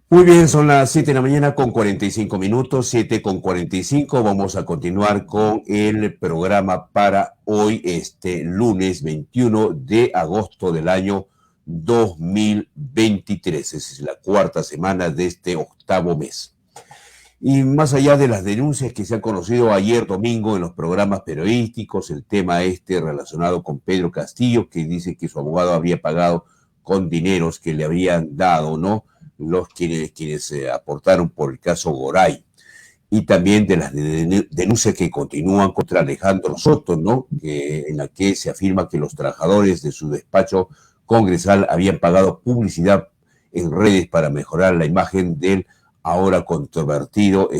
Muy bien, son las 7 de la mañana con 45 minutos, 7 con 45. Vamos a continuar con el programa para hoy, este lunes 21 de agosto del año 2023. Esa es la cuarta semana de este octavo mes. Y más allá de las denuncias que se han conocido ayer domingo en los programas periodísticos, el tema este relacionado con Pedro Castillo, que dice que su abogado había pagado con dineros que le habían dado, ¿no? Los quienes aportaron por el caso Goray. Y también de las denuncias que continúan contra Alejandro Soto, ¿no? En la que se afirma que los trabajadores de su despacho congresal habían pagado publicidad en redes para mejorar la imagen del ahora controvertido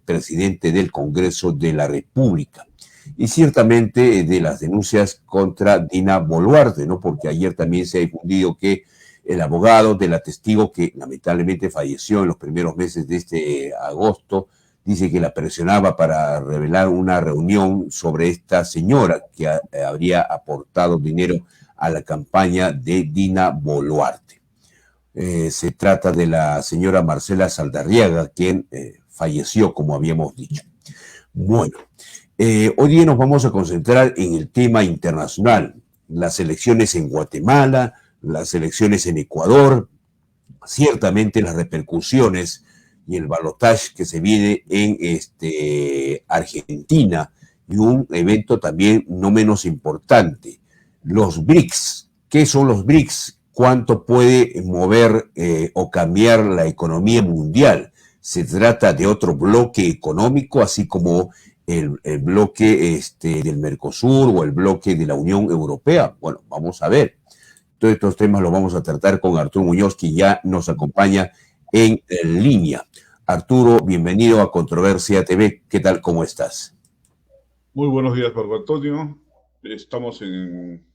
presidente del Congreso de la República. Y ciertamente de las denuncias contra Dina Boluarte, ¿no? Porque ayer también se ha difundido que el abogado del testigo que lamentablemente falleció en los primeros meses de este agosto, dice que la presionaba para revelar una reunión sobre esta señora que habría aportado dinero a la campaña de Dina Boluarte. Se trata de la señora Marcela Saldarriaga, quien falleció, como habíamos dicho. Bueno, hoy día nos vamos a concentrar en el tema internacional, las elecciones en Guatemala, las elecciones en Ecuador, ciertamente las repercusiones y el balotaje que se viene en Argentina y un evento también no menos importante, los BRICS. ¿Qué son los BRICS? ¿Cuánto puede mover o cambiar la economía mundial? Se trata de otro bloque económico, así como el bloque del Mercosur o el bloque de la Unión Europea. Bueno, vamos a ver. Todos estos temas los vamos a tratar con Arturo Muñoz, que ya nos acompaña en línea. Arturo, bienvenido a Controversia TV. ¿Qué tal? ¿Cómo estás? Muy buenos días, Marco Antonio. Estamos en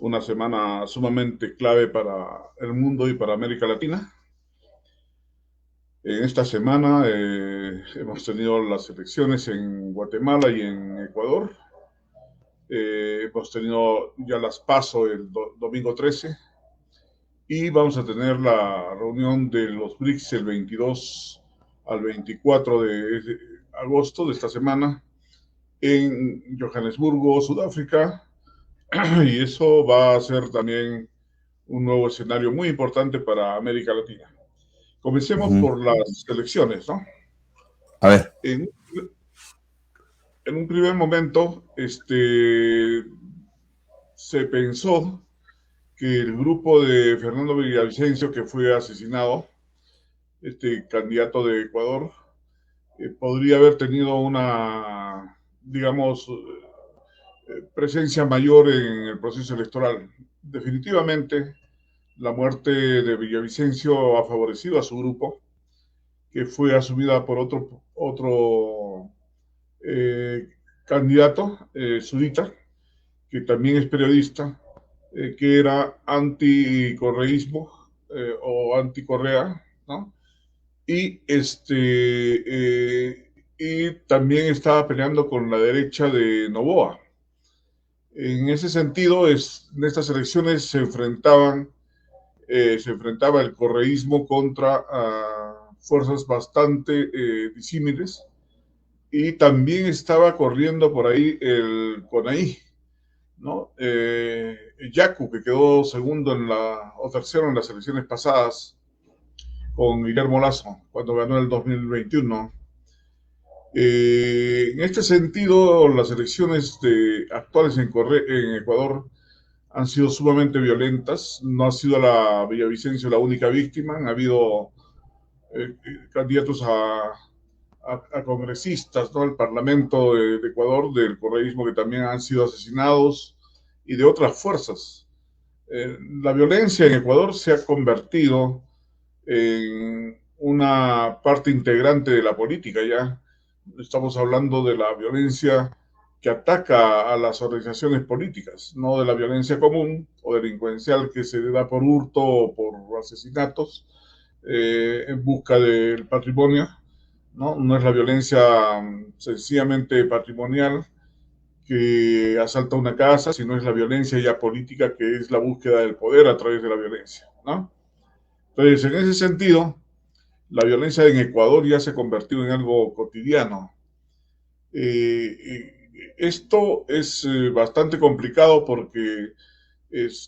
una semana sumamente clave para el mundo y para América Latina. En esta semana hemos tenido las elecciones en Guatemala y en Ecuador. Hemos tenido ya las PASO el domingo 13 y vamos a tener la reunión de los BRICS el 22 al 24 de agosto de esta semana en Johannesburgo, Sudáfrica. Y eso va a ser también un nuevo escenario muy importante para América Latina. Comencemos por las elecciones, ¿no? A ver. En un primer momento, se pensó que el grupo de Fernando Villavicencio, que fue asesinado, este candidato de Ecuador, podría haber tenido una, digamos, presencia mayor en el proceso electoral. Definitivamente, la muerte de Villavicencio ha favorecido a su grupo, que fue asumida por otro candidato, Zurita, que también es periodista, que era anticorreísmo o anticorrea, ¿no? Y también estaba peleando con la derecha de Noboa. En ese sentido, en estas elecciones se enfrentaba el correísmo contra fuerzas bastante disímiles, y también estaba corriendo por ahí el CONAI, ¿no? Yacu, que quedó segundo o tercero en las elecciones pasadas con Guillermo Lasso, cuando ganó el 2021. En este sentido, las elecciones actuales en Ecuador han sido sumamente violentas. No ha sido la Villavicencio la única víctima. Han habido candidatos a congresistas, ¿no? Al Parlamento de Ecuador, del correísmo, que también han sido asesinados, y de otras fuerzas. La violencia en Ecuador se ha convertido en una parte integrante de la política ya. Estamos hablando de la violencia que ataca a las organizaciones políticas, no de la violencia común o delincuencial que se da por hurto o por asesinatos en busca del patrimonio, ¿no? No es la violencia sencillamente patrimonial que asalta una casa, sino es la violencia ya política, que es la búsqueda del poder a través de la violencia, ¿no? Entonces, en ese sentido, la violencia en Ecuador ya se ha convertido en algo cotidiano. Esto es bastante complicado porque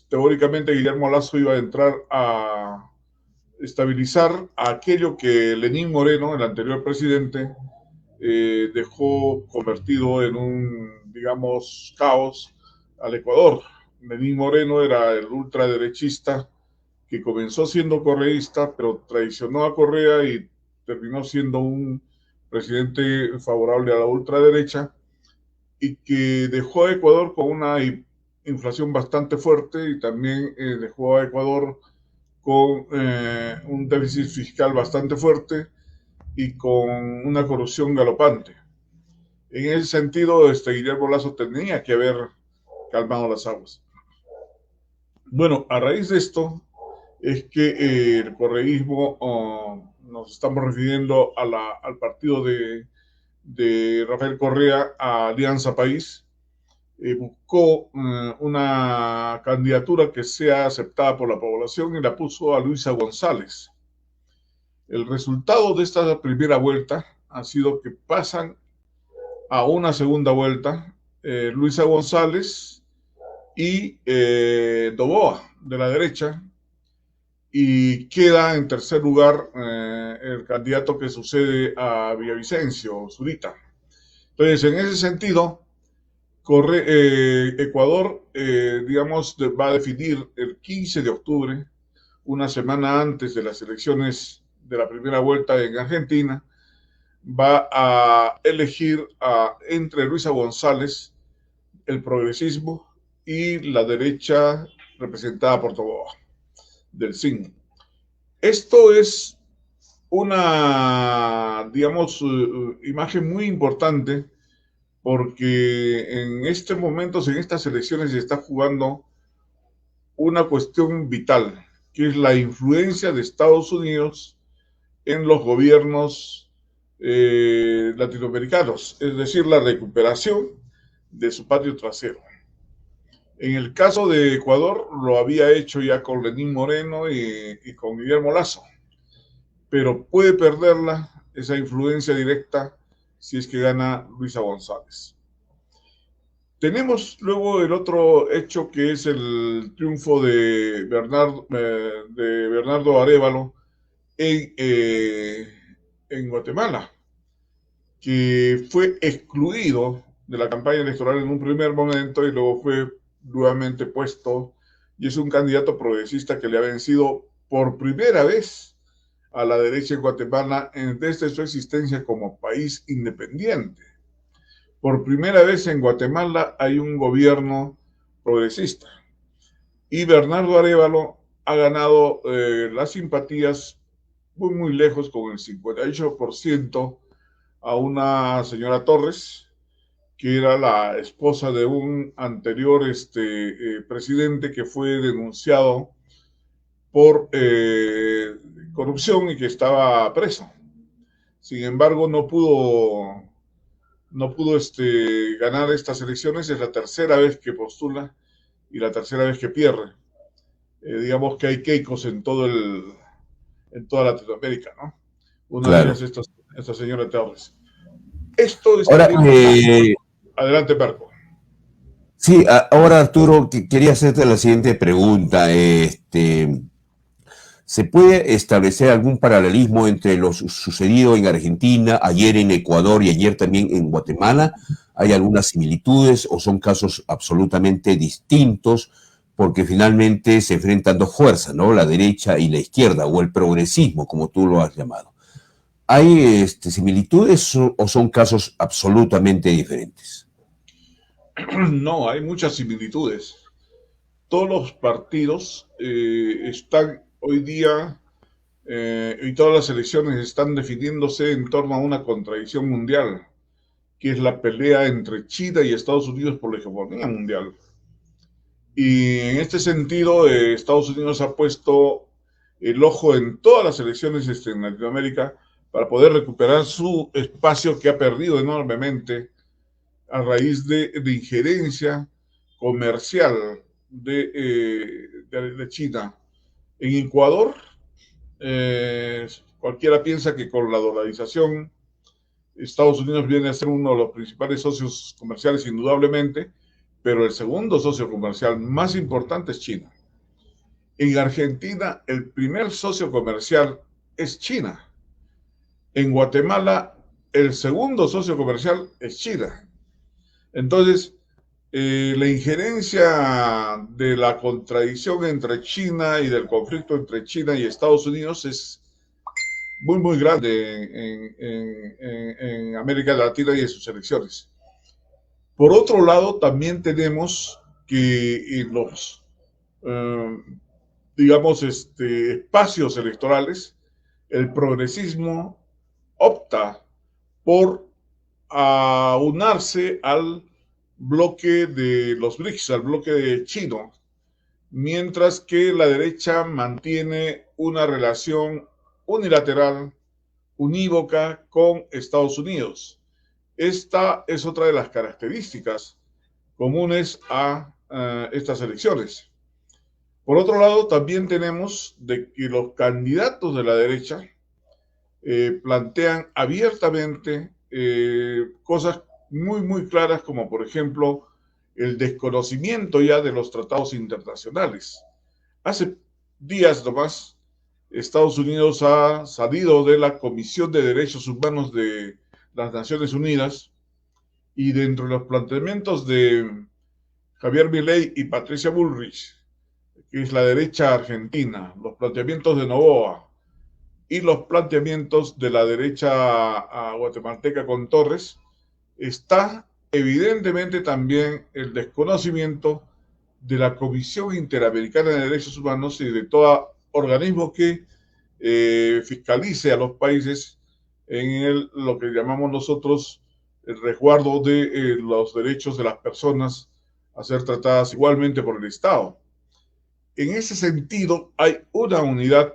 teóricamente Guillermo Lasso iba a entrar a estabilizar aquello que Lenín Moreno, el anterior presidente, dejó convertido en un, digamos, caos al Ecuador. Lenín Moreno era el ultraderechista que comenzó siendo correísta, pero traicionó a Correa y terminó siendo un presidente favorable a la ultraderecha y que dejó a Ecuador con una inflación bastante fuerte y también dejó a Ecuador con un déficit fiscal bastante fuerte y con una corrupción galopante. En ese sentido, Guillermo Lasso tenía que haber calmado las aguas. Bueno, a raíz de esto es que el correísmo, nos estamos refiriendo al partido de Rafael Correa, a Alianza País, buscó una candidatura que sea aceptada por la población y la puso a Luisa González. El resultado de esta primera vuelta ha sido que pasan a una segunda vuelta Luisa González y Noboa, de la derecha, y queda en tercer lugar el candidato que sucede a Villavicencio, Zurita. Entonces, en ese sentido, Ecuador, digamos, va a definir el 15 de octubre, una semana antes de las elecciones de la primera vuelta en Argentina, va a elegir entre Luisa González, el progresismo, y la derecha representada por Noboa, del CIN. Esto es una, digamos, imagen muy importante porque en este momento, en estas elecciones, se está jugando una cuestión vital, que es la influencia de Estados Unidos en los gobiernos latinoamericanos, es decir, la recuperación de su patio trasero. En el caso de Ecuador lo había hecho ya con Lenín Moreno y con Guillermo Lasso, pero puede perderla esa influencia directa si es que gana Luisa González. Tenemos luego el otro hecho que es el triunfo de Bernardo Arévalo en Guatemala, que fue excluido de la campaña electoral en un primer momento y luego fue nuevamente puesto, y es un candidato progresista que le ha vencido por primera vez a la derecha en Guatemala desde su existencia como país independiente. Por primera vez en Guatemala hay un gobierno progresista y Bernardo Arévalo ha ganado las simpatías muy lejos, con el 58%, a una señora Torres, que era la esposa de un anterior presidente que fue denunciado por corrupción y que estaba preso. Sin embargo, no pudo ganar estas elecciones. Es la tercera vez que postula y la tercera vez que pierde. Digamos que hay keikos en toda Latinoamérica, ¿no? Una de ellas Claro. es esta señora Torres. Esto está Ahora, teniendo... Adelante, Marco. sí, ahora Arturo, quería hacerte la siguiente pregunta. ¿Se puede establecer algún paralelismo entre lo sucedido en Argentina, ayer en Ecuador y ayer también en Guatemala? ¿Hay algunas similitudes o son casos absolutamente distintos? Porque finalmente se enfrentan dos fuerzas, ¿no? La derecha y la izquierda, o el progresismo, como tú lo has llamado. ¿Hay similitudes o son casos absolutamente diferentes? No, hay muchas similitudes. Todos los partidos están hoy día y todas las elecciones están definiéndose en torno a una contradicción mundial, que es la pelea entre China y Estados Unidos por la hegemonía mundial. Y en este sentido, Estados Unidos ha puesto el ojo en todas las elecciones en Latinoamérica para poder recuperar su espacio que ha perdido enormemente a raíz de injerencia comercial de China. En Ecuador, cualquiera piensa que con la dolarización Estados Unidos viene a ser uno de los principales socios comerciales indudablemente, pero el segundo socio comercial más importante es China. En Argentina, el primer socio comercial es China. En Guatemala, el segundo socio comercial es China. Entonces, la injerencia de la contradicción entre China y del conflicto entre China y Estados Unidos es muy, muy grande en América Latina y en sus elecciones. Por otro lado, también tenemos que en los, eh, digamos, espacios electorales, el progresismo opta por aunarse al bloque de los BRICS, al bloque chino, mientras que la derecha mantiene una relación unilateral, unívoca con Estados Unidos. Esta es otra de las características comunes a estas elecciones. Por otro lado, también tenemos de que los candidatos de la derecha plantean abiertamente cosas muy, muy claras, como por ejemplo el desconocimiento ya de los tratados internacionales. Hace días nomás, Estados Unidos ha salido de la Comisión de Derechos Humanos de las Naciones Unidas y dentro de los planteamientos de Javier Milei y Patricia Bullrich, que es la derecha argentina, los planteamientos de Noboa y los planteamientos de la derecha guatemalteca con Torres, está evidentemente también el desconocimiento de la Comisión Interamericana de Derechos Humanos y de todo organismo que fiscalice a los países en lo que llamamos nosotros el resguardo de los derechos de las personas a ser tratadas igualmente por el Estado. En ese sentido, hay una unidad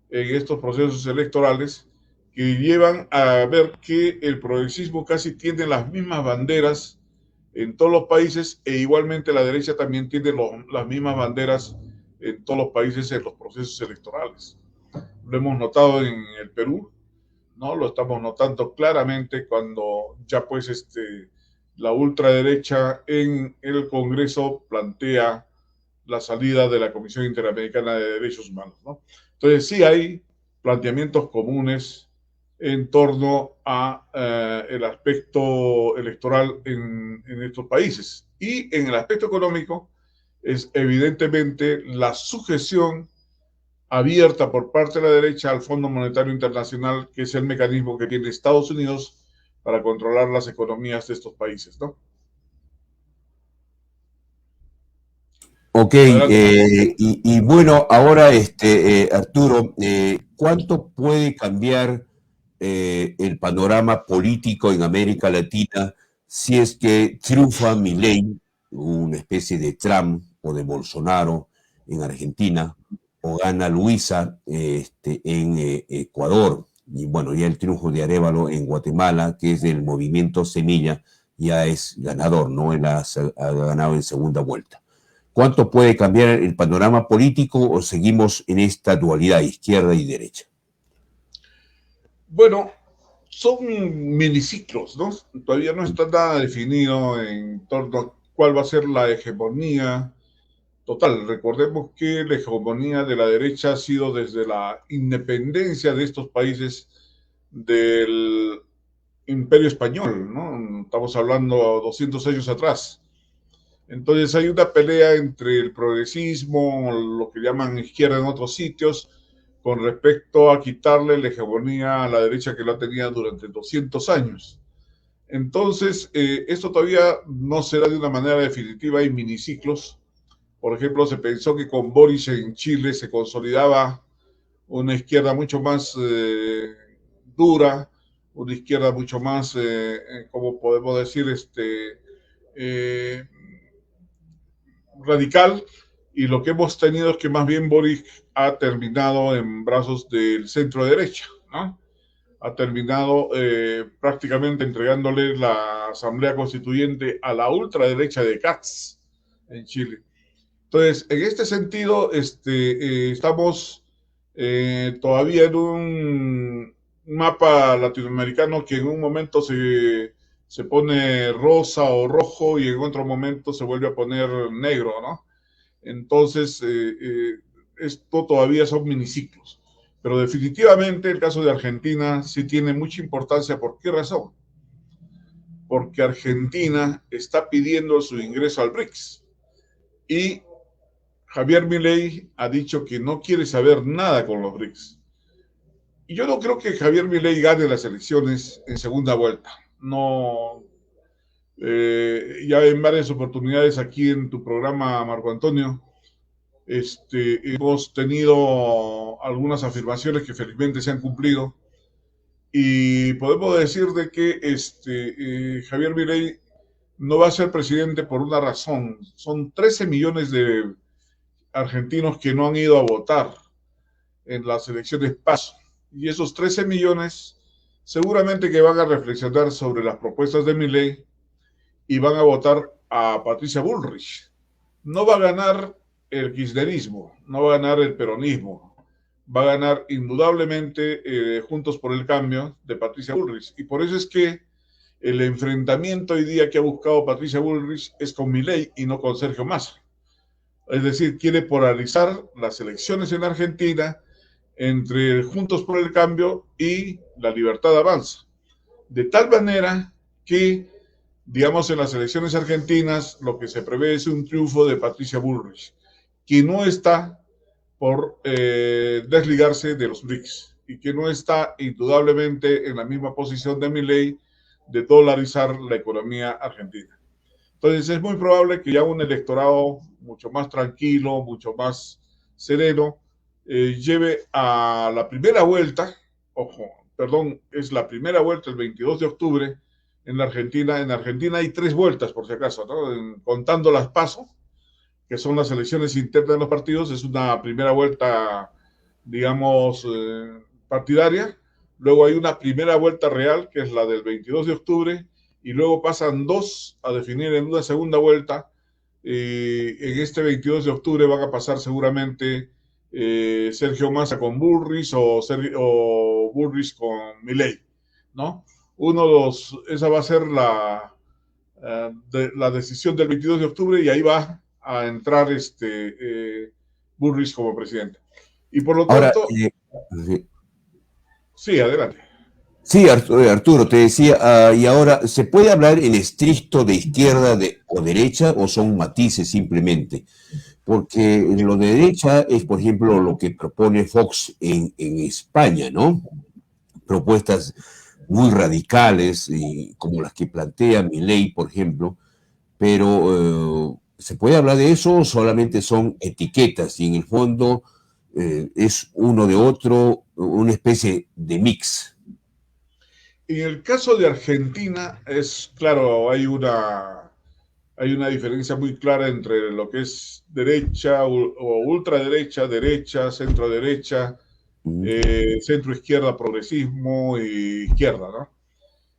en estos procesos electorales que llevan a ver que el progresismo casi tiene las mismas banderas en todos los países e igualmente la derecha también tiene las mismas banderas en todos los países en los procesos electorales. Lo hemos notado en el Perú, ¿no? Lo estamos notando claramente cuando ya pues la ultraderecha en el Congreso plantea la salida de la Comisión Interamericana de Derechos Humanos, ¿no? Entonces sí hay planteamientos comunes en torno a el aspecto electoral en estos países. Y en el aspecto económico es evidentemente la sujeción abierta por parte de la derecha al Fondo Monetario Internacional, que es el mecanismo que tiene Estados Unidos para controlar las economías de estos países, ¿no? Ok, y bueno, ahora Arturo, ¿cuánto puede cambiar el panorama político en América Latina si es que triunfa Milei, una especie de Trump o de Bolsonaro en Argentina, o gana Luisa en Ecuador? Y bueno, ya el triunfo de Arévalo en Guatemala, que es del movimiento Semilla, ya es ganador, ¿no? Él ha ganado en segunda vuelta. ¿Cuánto puede cambiar el panorama político o seguimos en esta dualidad izquierda y derecha? Bueno, son miniciclos, ¿no? Todavía no está nada definido en torno a cuál va a ser la hegemonía total. Recordemos que la hegemonía de la derecha ha sido desde la independencia de estos países del Imperio Español, ¿no? Estamos hablando 200 años atrás. Entonces hay una pelea entre el progresismo, lo que llaman izquierda en otros sitios, con respecto a quitarle la hegemonía a la derecha que la tenía durante 200 años. Entonces, esto todavía no será de una manera definitiva, hay miniciclos. Por ejemplo, se pensó que con Boris en Chile se consolidaba una izquierda mucho más dura, una izquierda mucho más, como podemos decir, eh, radical, y lo que hemos tenido es que más bien Boris ha terminado en brazos del centro derecha, ¿no? Ha terminado prácticamente entregándole la Asamblea Constituyente a la ultraderecha de Katz en Chile. Entonces, en este sentido, estamos todavía en un mapa latinoamericano que en un momento se pone rosa o rojo y en otro momento se vuelve a poner negro, ¿no? Entonces, esto todavía son miniciclos. Pero definitivamente el caso de Argentina sí tiene mucha importancia. ¿Por qué razón? Porque Argentina está pidiendo su ingreso al BRICS y Javier Milei ha dicho que no quiere saber nada con los BRICS. Y yo no creo que Javier Milei gane las elecciones en segunda vuelta. No, ya en varias oportunidades aquí en tu programa, Marco Antonio, hemos tenido algunas afirmaciones que felizmente se han cumplido y podemos decir de que Javier Milei no va a ser presidente por una razón. Son 13 millones de argentinos que no han ido a votar en las elecciones PASO. Y esos 13 millones seguramente que van a reflexionar sobre las propuestas de Milei y van a votar a Patricia Bullrich. No va a ganar el kirchnerismo, no va a ganar el peronismo, va a ganar indudablemente Juntos por el Cambio de Patricia Bullrich. Y por eso es que el enfrentamiento hoy día que ha buscado Patricia Bullrich es con Milei y no con Sergio Massa. Es decir, quiere polarizar las elecciones en Argentina entre Juntos por el Cambio y La Libertad Avanza. De tal manera que, digamos, en las elecciones argentinas lo que se prevé es un triunfo de Patricia Bullrich, que no está por desligarse de los BRICS y que no está indudablemente en la misma posición de Milei de dolarizar la economía argentina. Entonces es muy probable que ya un electorado mucho más tranquilo, mucho más sereno, lleve a la primera vuelta, ojo, perdón, es la primera vuelta el 22 de octubre en la Argentina. En Argentina hay 3 vueltas, por si acaso, ¿no? Contando las PASO, que son las elecciones internas de los partidos, es una primera vuelta, digamos, partidaria. Luego hay una primera vuelta real, que es la del 22 de octubre, y luego pasan 2 a definir en una segunda vuelta. En este 22 de octubre van a pasar seguramente Sergio Massa con Bullrich o Bullrich con Milei, ¿no? Esa va a ser la decisión del 22 de octubre y ahí va a entrar Bullrich como presidente. Y por lo Ahora, tanto, sí, adelante. sí, Arturo, te decía, y ahora, ¿se puede hablar en estricto de izquierda o derecha o son matices simplemente? Porque lo de derecha es, por ejemplo, lo que propone Fox en España, ¿no? Propuestas muy radicales, como las que plantea Milei, por ejemplo, pero ¿se puede hablar de eso o solamente son etiquetas y en el fondo es uno de otro, una especie de mix? En el caso de Argentina, es claro, hay una diferencia muy clara entre lo que es derecha o ultraderecha, derecha, centro derecha, centro izquierda, progresismo y izquierda, ¿no?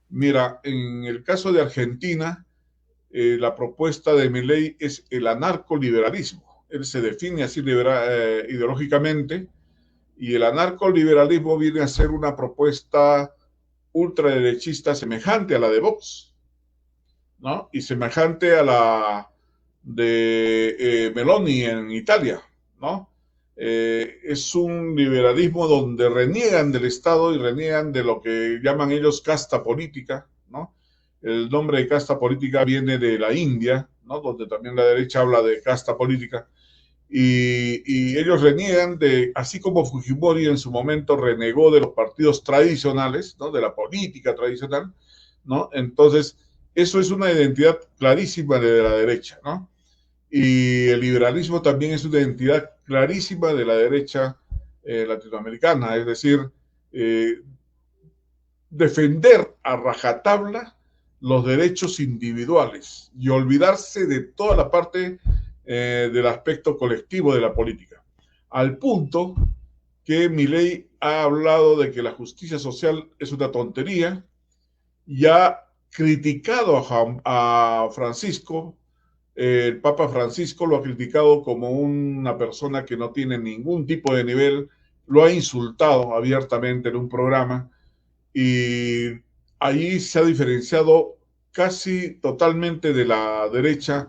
Mira, en el caso de Argentina, la propuesta de Milei es el anarcoliberalismo. Él se define así ideológicamente y el anarcoliberalismo viene a ser una propuesta ultraderechista semejante a la de Vox, ¿no? Y semejante a la de Meloni en Italia, ¿no? Es un liberalismo donde reniegan del Estado y reniegan de lo que llaman ellos casta política, ¿no? El nombre de casta política viene de la India, ¿no? Donde también la derecha habla de casta política. Y ellos reniegan de, así como Fujimori en su momento renegó de los partidos tradicionales, ¿no? De la política tradicional, ¿no? Entonces, eso es una identidad clarísima de la derecha, ¿no? Y el liberalismo también es una identidad clarísima de la derecha latinoamericana, es decir, eh, defender a rajatabla los derechos individuales y olvidarse de toda la parte del aspecto colectivo de la política. Al punto que Milei ha hablado de que la justicia social es una tontería y ha criticado a Francisco, el Papa Francisco lo ha criticado como una persona que no tiene ningún tipo de nivel, lo ha insultado abiertamente en un programa y ahí se ha diferenciado casi totalmente de la derecha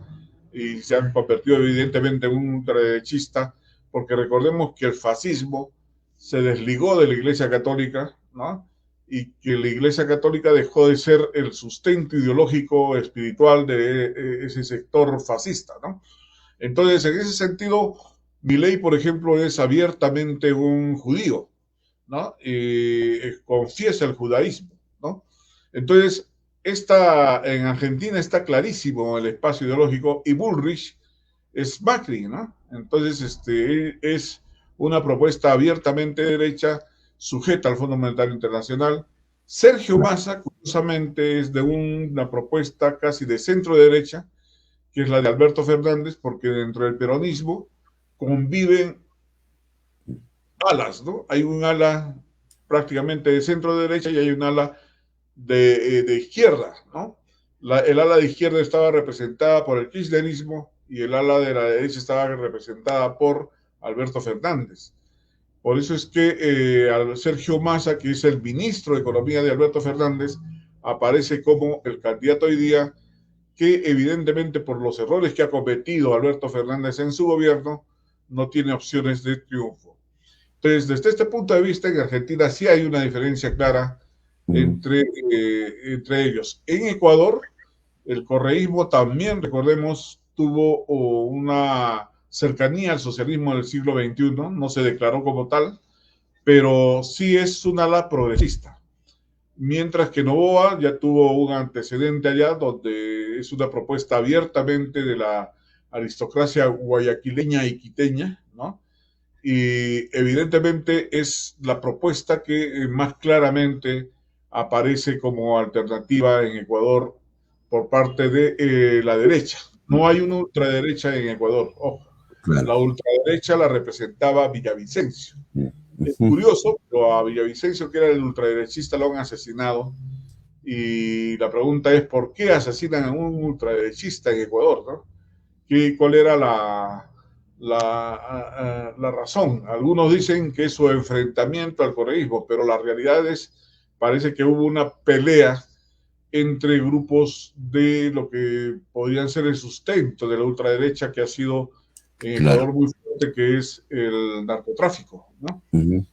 y se han convertido evidentemente en un ultraderechista, porque recordemos que el fascismo se desligó de la Iglesia Católica, ¿no? Y que la Iglesia Católica dejó de ser el sustento ideológico, espiritual de ese sector fascista, ¿no? Entonces, en ese sentido, Milei, por ejemplo, es abiertamente un judío, ¿no? Confiesa el judaísmo, ¿no? Entonces, en Argentina está clarísimo el espacio ideológico y Bullrich es Macri, ¿no? Entonces, es una propuesta abiertamente derecha, sujeta al Fondo Monetario Internacional. Sergio Massa, curiosamente, es de una propuesta casi de centro derecha, que es la de Alberto Fernández, porque dentro del peronismo conviven alas, ¿no? Hay un ala prácticamente de centro derecha y hay un ala de izquierda, ¿no? El ala de izquierda estaba representada por el kirchnerismo y el ala de la derecha estaba representada por Alberto Fernández. Por eso es que Sergio Massa, que es el ministro de Economía de Alberto Fernández, aparece como el candidato hoy día que evidentemente por los errores que ha cometido Alberto Fernández en su gobierno, no tiene opciones de triunfo. Entonces, desde este punto de vista, en Argentina sí hay una diferencia clara entre ellos. En Ecuador, el correísmo también, recordemos, tuvo una cercanía al socialismo del siglo XXI, no se declaró como tal, pero sí es un ala progresista. Mientras que Noboa ya tuvo un antecedente allá donde es una propuesta abiertamente de la aristocracia guayaquileña y quiteña, ¿no? Y evidentemente es la propuesta que más claramente aparece como alternativa en Ecuador por parte de la derecha. No hay una ultraderecha en Ecuador, ojo. Claro. La ultraderecha la representaba Villavicencio. Es curioso, pero a Villavicencio, que era el ultraderechista, lo han asesinado. Y la pregunta es, ¿por qué asesinan a un ultraderechista en Ecuador? ¿No? ¿Cuál era la razón? Algunos dicen que es su enfrentamiento al correísmo, pero la realidad es, parece que hubo una pelea entre grupos de lo que podrían ser el sustento de la ultraderecha que ha sido en Claro. Ecuador muy fuerte, que es el narcotráfico, ¿no? Muy bien.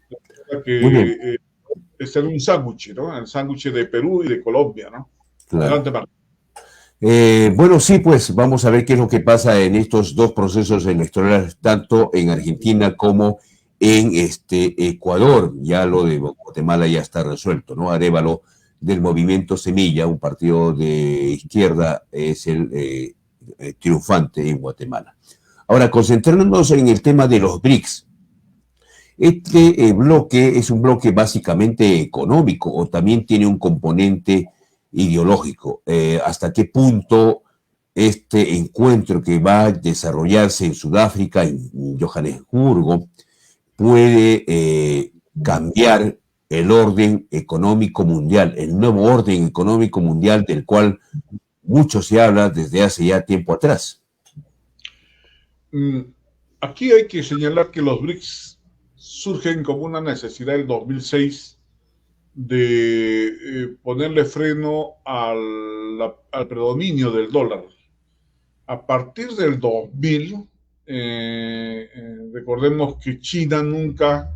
Que es un sándwich, ¿no? El sándwich de Perú y de Colombia, ¿no? Claro. Adelante, Marco. Bueno, sí, pues vamos a ver qué es lo que pasa en estos dos procesos electorales, tanto en Argentina como en Ecuador. Ya lo de Guatemala ya está resuelto, ¿no? Arévalo del Movimiento Semilla, un partido de izquierda, es el triunfante en Guatemala. Ahora, concentrándonos en el tema de los BRICS. Este bloque es un bloque básicamente económico o también tiene un componente ideológico. ¿Hasta qué punto este encuentro que va a desarrollarse en Sudáfrica, en Johannesburgo, puede cambiar el orden económico mundial, el nuevo orden económico mundial del cual mucho se habla desde hace ya tiempo atrás? Aquí hay que señalar que los BRICS surgen como una necesidad del 2006 de ponerle freno al predominio del dólar. A partir del 2000, recordemos que China nunca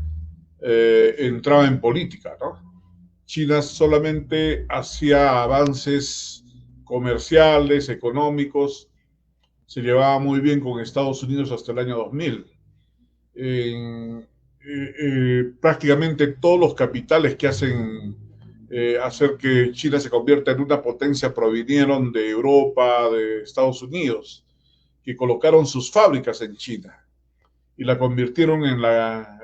entraba en política, ¿no? China solamente hacía avances comerciales, económicos, se llevaba muy bien con Estados Unidos hasta el año 2000. Prácticamente todos los capitales que hacen hacer que China se convierta en una potencia provinieron de Europa, de Estados Unidos, que colocaron sus fábricas en China y la convirtieron en la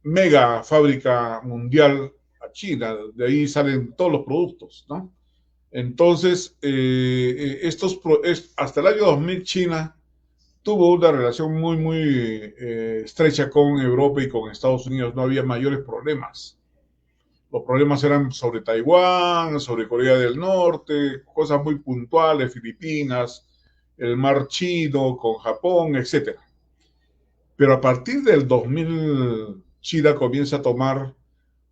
mega fábrica mundial a China. De ahí salen todos los productos, ¿no? Entonces, hasta el año 2000 China tuvo una relación muy estrecha con Europa y con Estados Unidos. No había mayores problemas. Los problemas eran sobre Taiwán, sobre Corea del Norte, cosas muy puntuales, Filipinas, el mar Chino con Japón, etc. Pero a partir del 2000, China comienza a tomar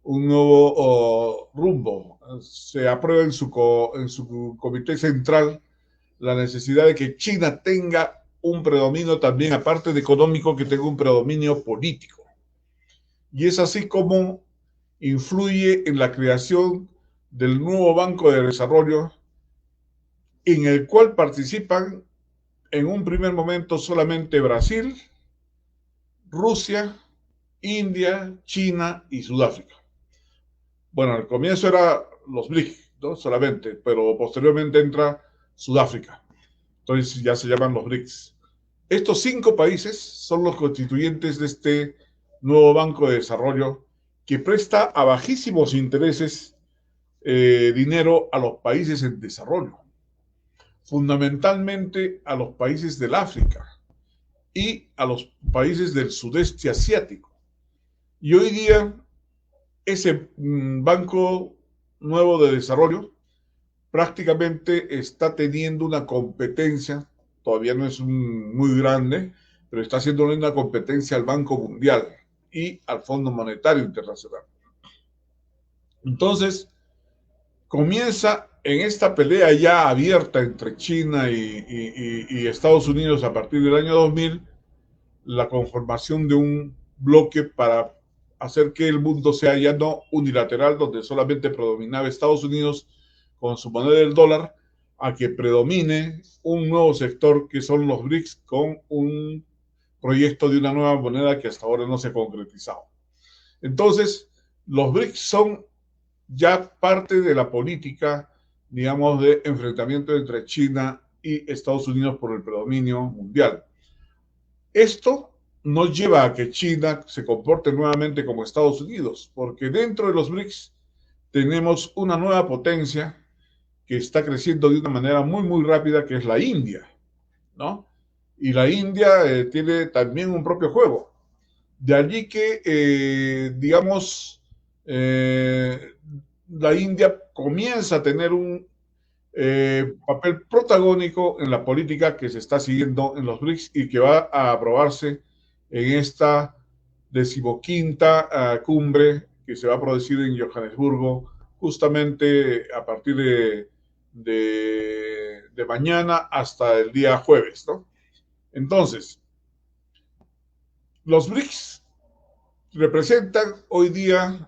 un nuevo rumbo. Se aprueba en su comité central la necesidad de que China tenga un predominio también, aparte de económico, que tenga un predominio político. Y es así como influye en la creación del nuevo Banco de Desarrollo, en el cual participan en un primer momento solamente Brasil, Rusia, India, China y Sudáfrica. Bueno, al comienzo era los BRICS, ¿no? Solamente, pero posteriormente entra Sudáfrica. Entonces ya se llaman los BRICS. Estos 5 países son los constituyentes de este nuevo Banco de Desarrollo que presta a bajísimos intereses dinero a los países en desarrollo, fundamentalmente a los países del África y a los países del sudeste asiático. Y hoy día ese Banco Nuevo de Desarrollo prácticamente está teniendo una competencia, todavía no es muy grande, pero está haciendo una competencia al Banco Mundial y al Fondo Monetario Internacional. Entonces, comienza en esta pelea ya abierta entre China y Estados Unidos a partir del año 2000, la conformación de un bloque para hacer que el mundo sea ya no unilateral, donde solamente predominaba Estados Unidos con su moneda del dólar, a que predomine un nuevo sector que son los BRICS con un proyecto de una nueva moneda que hasta ahora no se ha concretizado. Entonces, los BRICS son ya parte de la política, digamos, de enfrentamiento entre China y Estados Unidos por el predominio mundial. Esto nos lleva a que China se comporte nuevamente como Estados Unidos, porque dentro de los BRICS tenemos una nueva potencia que está creciendo de una manera muy rápida, que es la India, ¿no? Y la India tiene también un propio juego. De allí que, digamos, la India comienza a tener un papel protagónico en la política que se está siguiendo en los BRICS y que va a aprobarse en esta 15ª cumbre que se va a producir en Johannesburgo justamente a partir de mañana hasta el día jueves, ¿no? Entonces, los BRICS representan hoy día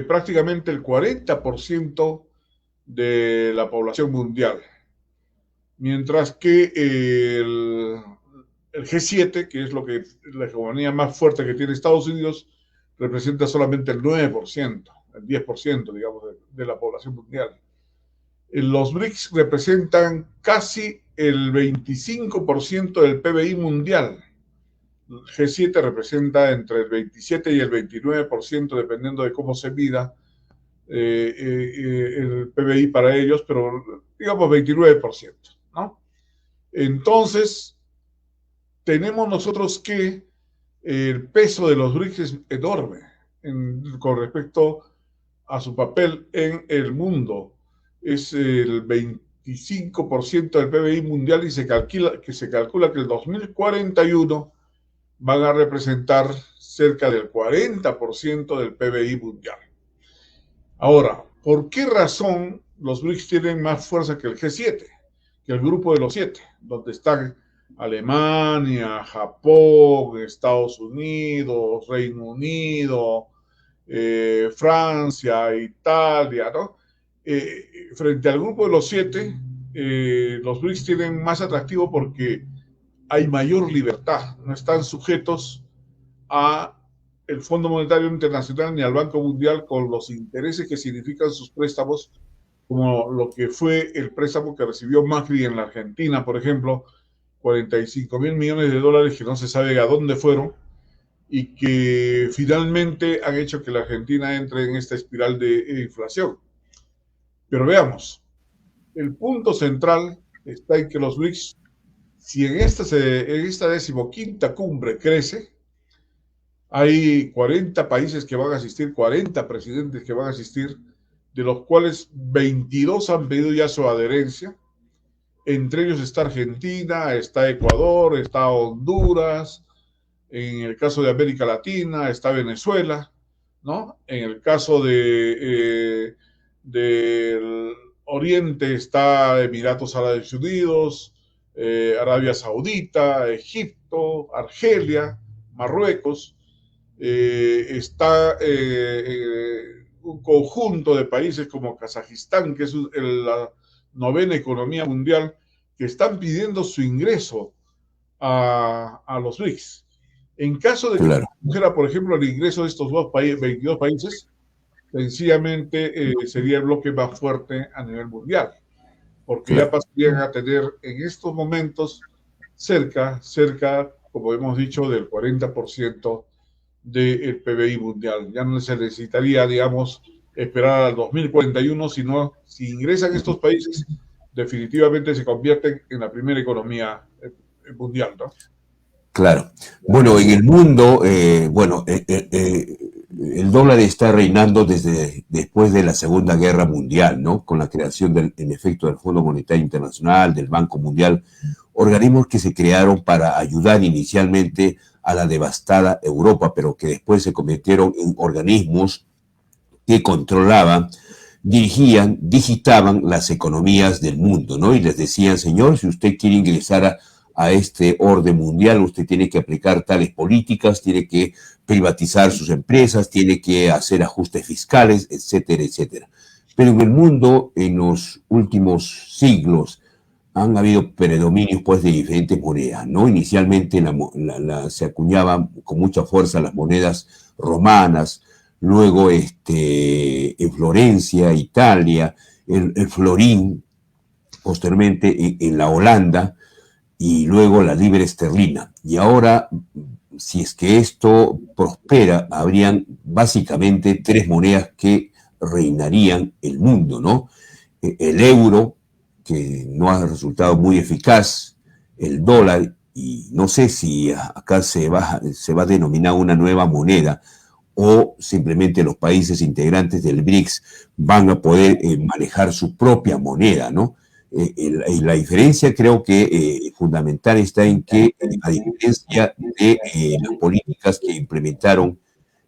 prácticamente el 40% de la población mundial, mientras que el G7, que es la hegemonía más fuerte que tiene Estados Unidos, representa solamente el 9%, el 10%, digamos, de la población mundial. Los BRICS representan casi el 25% del PBI mundial. El G7 representa entre el 27 y el 29%, dependiendo de cómo se mida el PBI para ellos, pero digamos 29%, ¿no? Entonces, tenemos nosotros que el peso de los BRICS es enorme con respecto a su papel en el mundo. Es el 25% del PBI mundial y se calcula que el 2041 van a representar cerca del 40% del PBI mundial. Ahora, ¿por qué razón los BRICS tienen más fuerza que el G7, que el grupo de los 7, donde están Alemania, Japón, Estados Unidos, Reino Unido, Francia, Italia, ¿no? Frente al grupo de los 7, los BRICS tienen más atractivo porque hay mayor libertad, no están sujetos a el Fondo Monetario Internacional ni al Banco Mundial con los intereses que significan sus préstamos, como lo que fue el préstamo que recibió Macri en la Argentina, por ejemplo, 45.000 millones de dólares que no se sabe a dónde fueron y que finalmente han hecho que la Argentina entre en esta espiral de inflación. Pero veamos, el punto central está en que los BRICS, si en esta 15ª cumbre crece, hay 40 países que van a asistir, 40 presidentes que van a asistir, de los cuales 22 han pedido ya su adherencia. Entre ellos está Argentina, está Ecuador, está Honduras, En el caso de América Latina está Venezuela, ¿no? En el caso del Oriente está Emiratos Árabes Unidos, Arabia Saudita, Egipto, Argelia, Marruecos. Está un conjunto de países como Kazajistán, que es la novena economía mundial, que están pidiendo su ingreso a los BRICS. En caso de que claro, fuera, por ejemplo, el ingreso de estos 22 países, sencillamente sería el bloque más fuerte a nivel mundial, porque ya claro. pasarían a tener en estos momentos cerca, como hemos dicho, del 40% del PBI mundial. Ya no se necesitaría, digamos, esperar al 2041, sino si ingresan estos países, definitivamente se convierten en la primera economía mundial, ¿no? Claro. Bueno, en el mundo, el dólar está reinando desde después de la Segunda Guerra Mundial, ¿no? Con la creación en efecto, del Fondo Monetario Internacional, del Banco Mundial, organismos que se crearon para ayudar inicialmente a la devastada Europa, pero que después se convirtieron en organismos que controlaban, dirigían, digitaban las economías del mundo, ¿no? Y les decían, señor, si usted quiere ingresar a este orden mundial, usted tiene que aplicar tales políticas, tiene que privatizar sus empresas, tiene que hacer ajustes fiscales, etcétera, etcétera. Pero en el mundo, en los últimos siglos, han habido predominios pues de diferentes monedas, ¿no? Inicialmente se acuñaban con mucha fuerza las monedas romanas, luego en Florencia, Italia, el florín, posteriormente en la Holanda, y luego la libra esterlina. Y ahora, si es que esto prospera, habrían básicamente tres monedas que reinarían el mundo, ¿no? El euro, que no ha resultado muy eficaz, el dólar, y no sé si acá se va a denominar una nueva moneda o simplemente los países integrantes del BRICS van a poder manejar su propia moneda, ¿no? La diferencia creo que fundamental está en que, a diferencia de las políticas que implementaron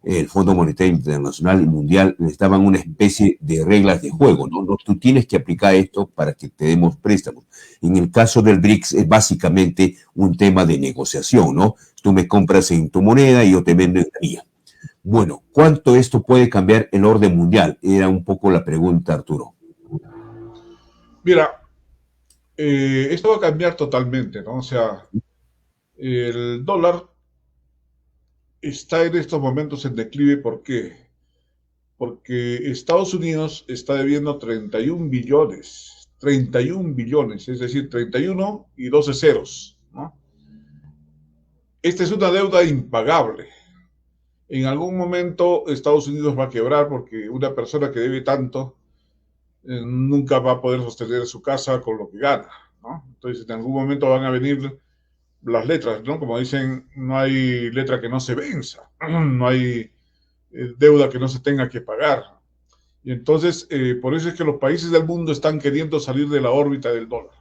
el Fondo Monetario Internacional y Mundial, les daban una especie de reglas de juego, ¿no? No, tú tienes que aplicar esto para que te demos préstamos. En el caso del BRICS es básicamente un tema de negociación, ¿no? Tú me compras en tu moneda y yo te vendo en la mía. Bueno, ¿cuánto esto puede cambiar el orden mundial? Era un poco la pregunta, Arturo. Mira, esto va a cambiar totalmente, ¿no? O sea, el dólar está en estos momentos en declive. ¿Por qué? Porque Estados Unidos está debiendo 31 billones, es decir, 31 y 12 ceros, ¿no? Esta es una deuda impagable. En algún momento Estados Unidos va a quebrar porque una persona que debe tanto nunca va a poder sostener su casa con lo que gana, ¿no? Entonces, en algún momento van a venir las letras, ¿no? Como dicen, no hay letra que no se venza, no hay deuda que no se tenga que pagar. Y entonces, por eso es que los países del mundo están queriendo salir de la órbita del dólar.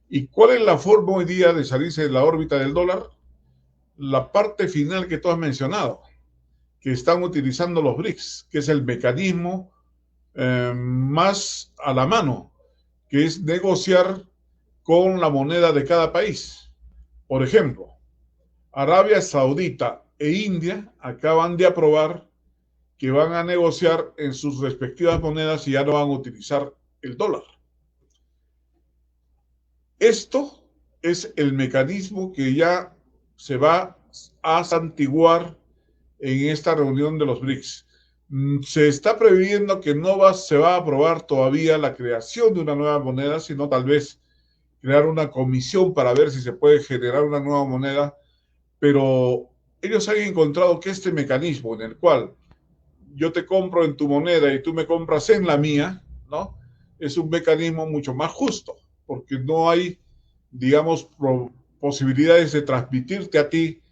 ¿Y cuál es la forma hoy día de salirse de la órbita del dólar? La parte final que tú has mencionado, que están utilizando los BRICS, que es el mecanismo más a la mano, que es negociar con la moneda de cada país. Por ejemplo, Arabia Saudita e India acaban de aprobar que van a negociar en sus respectivas monedas y ya no van a utilizar el dólar. Esto es el mecanismo que ya se va a santiguar en esta reunión de los BRICS. Se está previendo que se va a aprobar todavía la creación de una nueva moneda, sino tal vez crear una comisión para ver si se puede generar una nueva moneda, pero ellos han encontrado que este mecanismo en el cual yo te compro en tu moneda y tú me compras en la mía, ¿no? Es un mecanismo mucho más justo, porque no hay, digamos, posibilidades de transmitirte a ti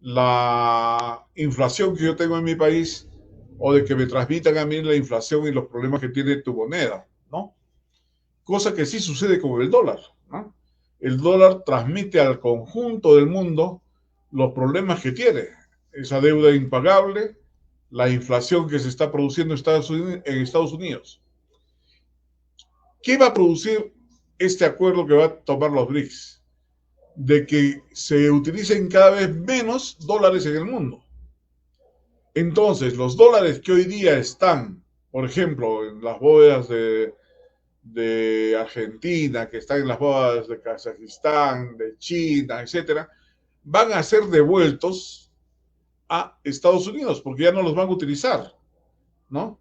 la inflación que yo tengo en mi país o de que me transmitan a mí la inflación y los problemas que tiene tu moneda, ¿no? Cosa que sí sucede con el dólar, ¿no? El dólar transmite al conjunto del mundo los problemas que tiene, esa deuda impagable, la inflación que se está produciendo en Estados Unidos. ¿Qué va a producir este acuerdo que va a tomar los BRICS? De que se utilicen cada vez menos dólares en el mundo. Entonces, los dólares que hoy día están, por ejemplo, en las bóvedas de Argentina, que están en las bóvedas de Kazajistán, de China, etcétera, van a ser devueltos a Estados Unidos porque ya no los van a utilizar, ¿no?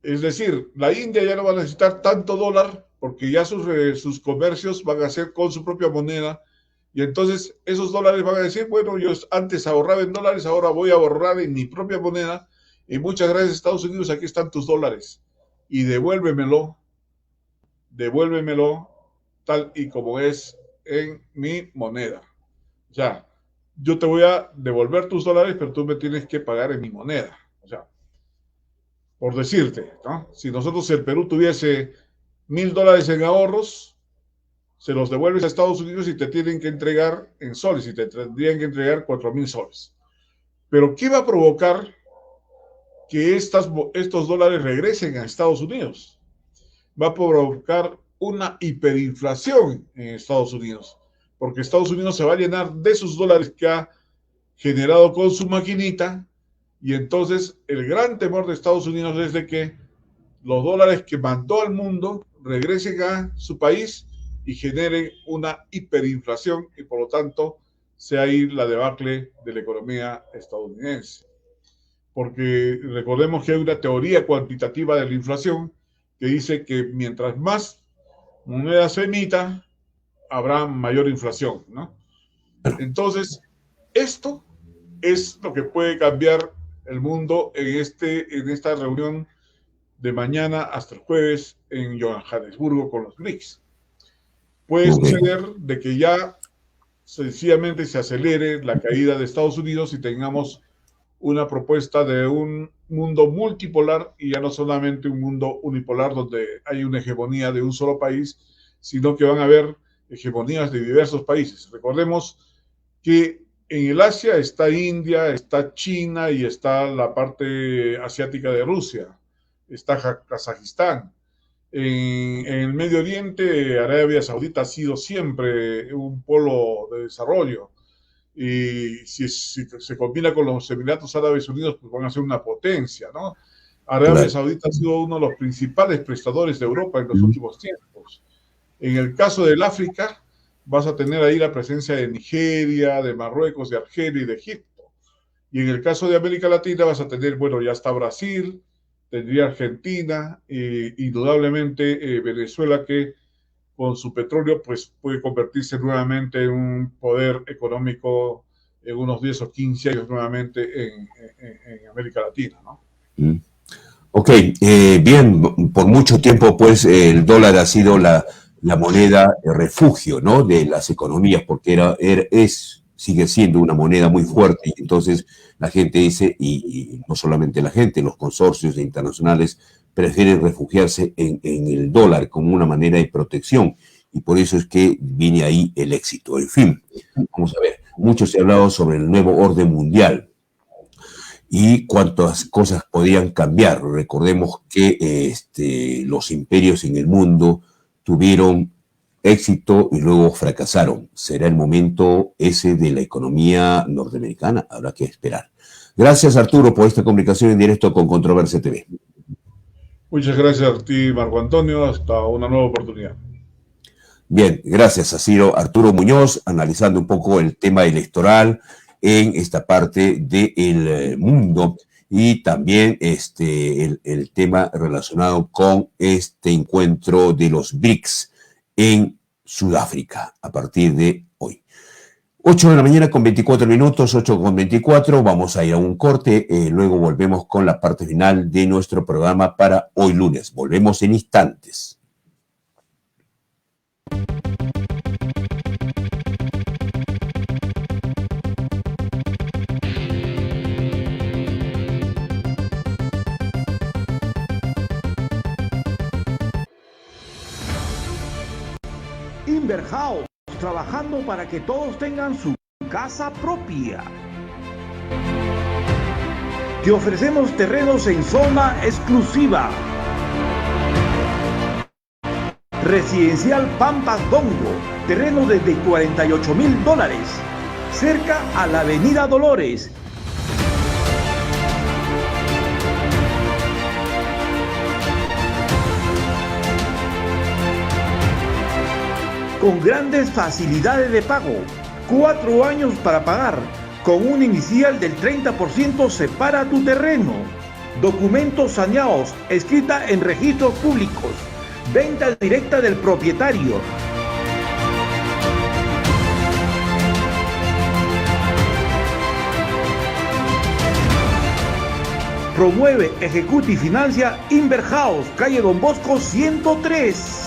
Es decir, la India ya no va a necesitar tanto dólar porque ya sus comercios van a ser con su propia moneda. Y entonces esos dólares van a decir, bueno, yo antes ahorraba en dólares, ahora voy a ahorrar en mi propia moneda. Y muchas gracias, Estados Unidos, aquí están tus dólares. Y devuélvemelo tal y como es en mi moneda. O sea, yo te voy a devolver tus dólares, pero tú me tienes que pagar en mi moneda. O sea, por decirte, ¿no? Si nosotros, el Perú, tuviese $1,000 en ahorros, se los devuelves a Estados Unidos y te tienen que entregar en soles y te tendrían que entregar 4,000 soles. Pero ¿qué va a provocar que estos dólares regresen a Estados Unidos? Va a provocar una hiperinflación en Estados Unidos, porque Estados Unidos se va a llenar de sus dólares que ha generado con su maquinita, y entonces el gran temor de Estados Unidos es de que los dólares que mandó al mundo regresen a su país y generen una hiperinflación y por lo tanto sea ahí la debacle de la economía estadounidense. Porque recordemos que hay una teoría cuantitativa de la inflación que dice que mientras más moneda se emita, habrá mayor inflación, ¿no? Entonces, esto es lo que puede cambiar el mundo en esta reunión de mañana hasta el jueves en Johannesburgo con los BRICS. Puede suceder de que ya sencillamente se acelere la caída de Estados Unidos y tengamos una propuesta de un mundo multipolar y ya no solamente un mundo unipolar donde hay una hegemonía de un solo país, sino que van a haber hegemonías de diversos países. Recordemos que en el Asia está India, está China y está la parte asiática de Rusia, está Kazajistán. En el Medio Oriente, Arabia Saudita ha sido siempre un polo de desarrollo. Y si se combina con los Emiratos Árabes Unidos, pues van a ser una potencia, ¿no? Arabia Saudita ha sido uno de los principales prestadores de Europa en los últimos tiempos. En el caso del África, vas a tener ahí la presencia de Nigeria, de Marruecos, de Argelia y de Egipto. Y en el caso de América Latina vas a tener, bueno, ya está Brasil, tendría Argentina, indudablemente Venezuela, que con su petróleo pues puede convertirse nuevamente en un poder económico en unos 10 o 15 años nuevamente en América Latina, ¿no? Ok, bien, por mucho tiempo pues el dólar ha sido la moneda refugio, ¿no?, de las economías, porque sigue siendo una moneda muy fuerte, y entonces la gente dice, y no solamente la gente, los consorcios internacionales prefieren refugiarse en el dólar como una manera de protección, y por eso es que viene ahí el éxito. En fin, vamos a ver, mucho se ha hablado sobre el nuevo orden mundial y cuántas cosas podían cambiar. Recordemos que los imperios en el mundo tuvieron éxito y luego fracasaron. Será el momento ese de la economía norteamericana, habrá que esperar. Gracias, Arturo, por esta comunicación en directo con Controversia TV. Muchas gracias a ti, Marco Antonio, hasta una nueva oportunidad. Bien, gracias. Ha sido Arturo Muñoz analizando un poco el tema electoral en esta parte del mundo y también el tema relacionado con este encuentro de los BRICS en Sudáfrica a partir de hoy. 8 de la mañana con 24 minutos, 8:24, vamos a ir a un corte, luego volvemos con la parte final de nuestro programa para hoy lunes. Volvemos en instantes. Inverhouse, trabajando para que todos tengan su casa propia. Te ofrecemos terrenos en zona exclusiva. Residencial Pampas Dongo, terreno desde $48,000, cerca a la avenida Dolores. Con grandes facilidades de pago, 4 años para pagar, con un inicial del 30% separa tu terreno. Documentos saneados, escrita en registros públicos, venta directa del propietario. Promueve, ejecuta y financia Inverhouse, calle Don Bosco 103.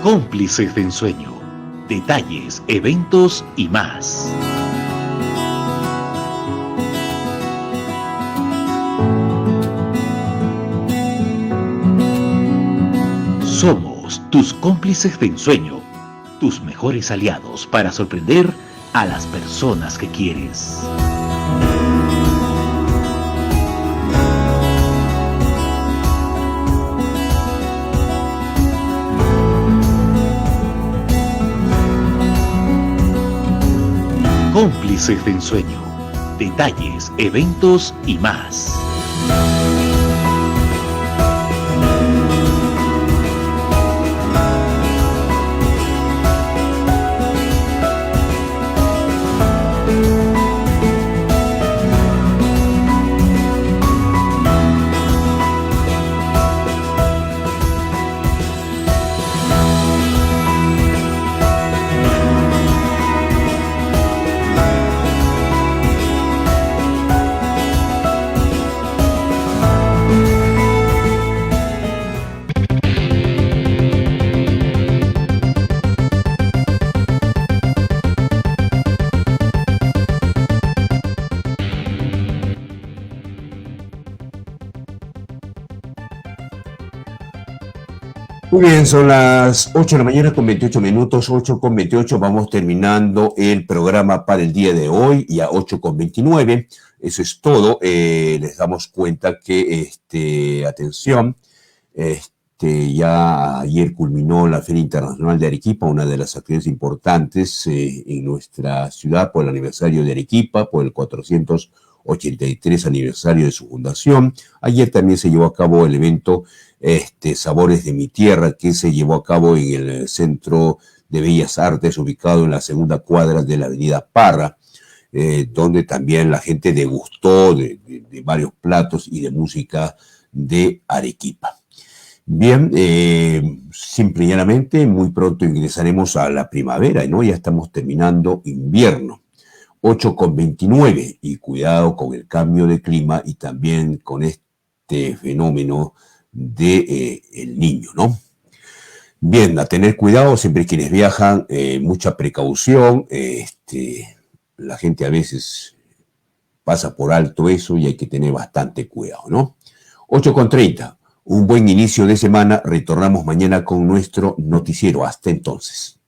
Cómplices de ensueño, detalles, eventos y más. Somos tus cómplices de ensueño, tus mejores aliados para sorprender a las personas que quieres. Cómplices de ensueño, detalles, eventos y más. Muy bien, son las 8 de la mañana con 28 minutos, 8 con 28, vamos terminando el programa para el día de hoy y a 8 con 29, eso es todo. Les damos cuenta que, atención, ya ayer culminó la Feria Internacional de Arequipa, una de las actividades importantes en nuestra ciudad por el aniversario de Arequipa, por el 483 aniversario de su fundación. Ayer también se llevó a cabo el evento Sabores de mi Tierra, que se llevó a cabo en el Centro de Bellas Artes, ubicado en la segunda cuadra de la avenida Parra, donde también la gente degustó de varios platos y de música de Arequipa. Bien, simple y llanamente, muy pronto ingresaremos a la primavera, ¿no? Ya estamos terminando invierno. 8 con 29, y cuidado con el cambio de clima y también con este fenómeno de el Niño, ¿no? Bien, a tener cuidado siempre quienes viajan, mucha precaución. La gente a veces pasa por alto eso y hay que tener bastante cuidado, ¿no? 8 con 30, un buen inicio de semana. Retornamos mañana con nuestro noticiero. Hasta entonces.